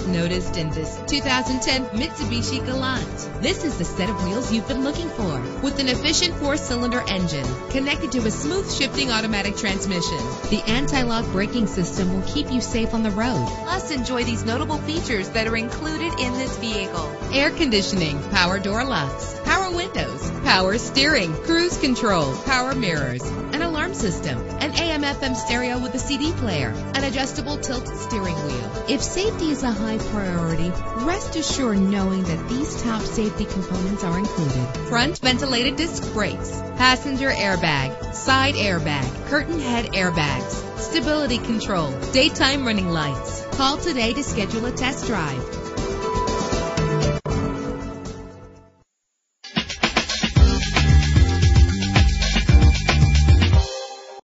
first noticed in this 2010 Mitsubishi Galant. This is the set of wheels you've been looking for, with an efficient 4-cylinder engine connected to a smooth shifting automatic transmission. The anti-lock braking system will keep you safe on the road. Plus, enjoy these notable features that are included in this vehicle: air conditioning, power door locks, power windows, power steering, cruise control, power mirrors, an alarm system, an AM/FM stereo with a CD player, an adjustable tilt steering wheel. If safety is a high priority, rest assured knowing that these top safety components are included: front ventilated disc brakes, passenger airbag, side airbag, curtain head airbags, stability control, daytime running lights. Call today to schedule a test drive.